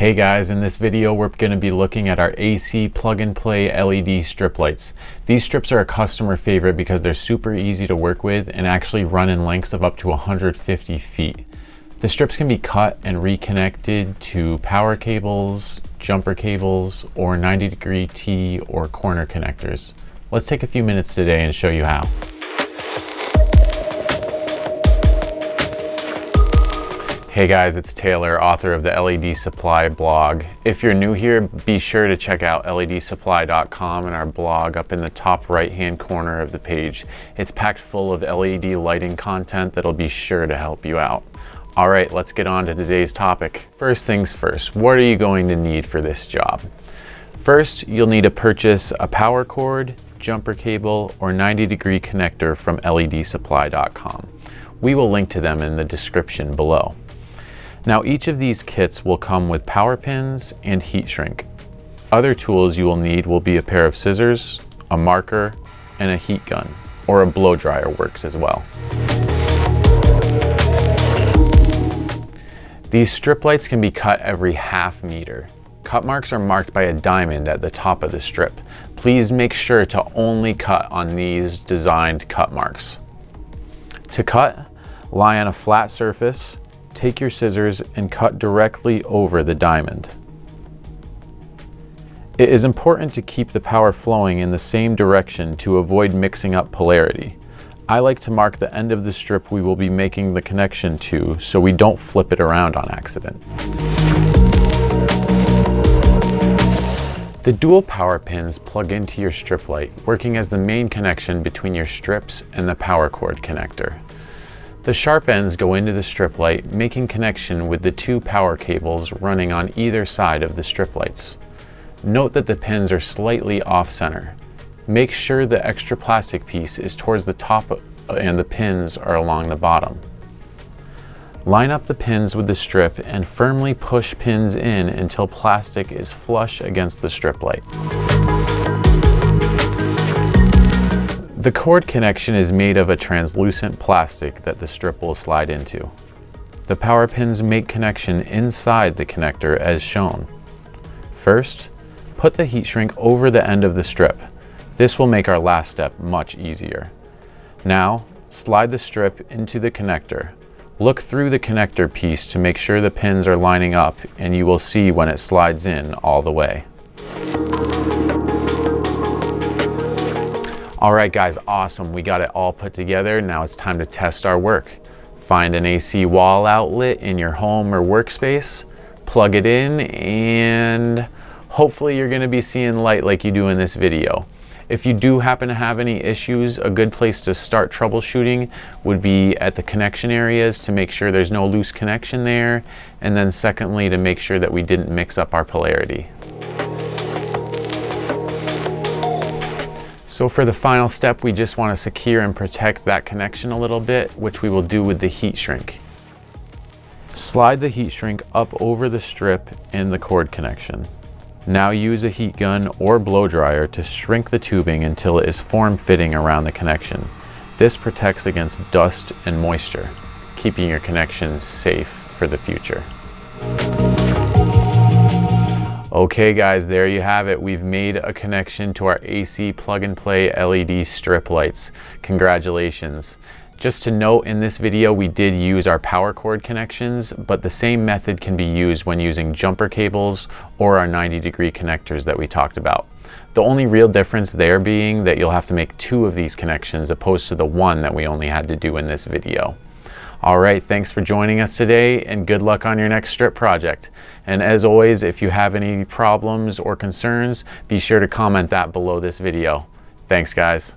Hey guys, in this video we're going to be looking at our AC plug-and-play LED strip lights. These strips are a customer favorite because they're super easy to work with and actually run in lengths of up to 150 feet. The strips can be cut and reconnected to power cables, jumper cables, or 90-degree T or corner connectors. Let's take a few minutes today and show you how. Hey guys, it's Taylor, author of the LEDSupply blog. If you're new here, be sure to check out LEDSupply.com and our blog up in the top right-hand corner of the page. It's packed full of LED lighting content that'll be sure to help you out. All right, let's get on to today's topic. First things first, what are you going to need for this job? First, you'll need to purchase a power cord, jumper cable, or 90-degree connector from LEDSupply.com. We will link to them in the description below. Now each of these kits will come with power pins and heat shrink. Other tools you will need will be a pair of scissors, a marker, and a heat gun, or a blow dryer works as well. These strip lights can be cut every ½ meter. Cut marks are marked by a diamond at the top of the strip. Please make sure to only cut on these designed cut marks. To cut, lie on a flat surface. Take your scissors and cut directly over the diamond. It is important to keep the power flowing in the same direction to avoid mixing up polarity. I like to mark the end of the strip we will be making the connection to so we don't flip it around on accident. The dual power pins plug into your strip light, working as the main connection between your strips and the power cord connector. The sharp ends go into the strip light, making connection with the two power cables running on either side of the strip lights. Note that the pins are slightly off-center. Make sure the extra plastic piece is towards the top and the pins are along the bottom. Line up the pins with the strip and firmly push pins in until plastic is flush against the strip light. The cord connection is made of a translucent plastic that the strip will slide into. The power pins make connection inside the connector as shown. First, put the heat shrink over the end of the strip. This will make our last step much easier. Now, slide the strip into the connector. Look through the connector piece to make sure the pins are lining up, and you will see when it slides in all the way. All right guys, awesome. We got it all put together. Now it's time to test our work. Find an AC wall outlet in your home or workspace, plug it in, and hopefully you're gonna be seeing light like you do in this video. If you do happen to have any issues, a good place to start troubleshooting would be at the connection areas to make sure there's no loose connection there, and then secondly, to make sure that we didn't mix up our polarity. So for the final step, we just want to secure and protect that connection a little bit, which we will do with the heat shrink. Slide the heat shrink up over the strip and the cord connection. Now use a heat gun or blow dryer to shrink the tubing until it is form-fitting around the connection. This protects against dust and moisture, keeping your connection safe for the future. Okay guys, there you have it. We've made a connection to our AC plug-and-play LED strip lights. Congratulations. Just to note, in this video we did use our power cord connections, but the same method can be used when using jumper cables or our 90-degree connectors that we talked about. The only real difference there being that you'll have to make 2 of these connections opposed to the 1 that we only had to do in this video. All right, thanks for joining us today and good luck on your next strip project. And as always, if you have any problems or concerns, be sure to comment that below this video. Thanks guys.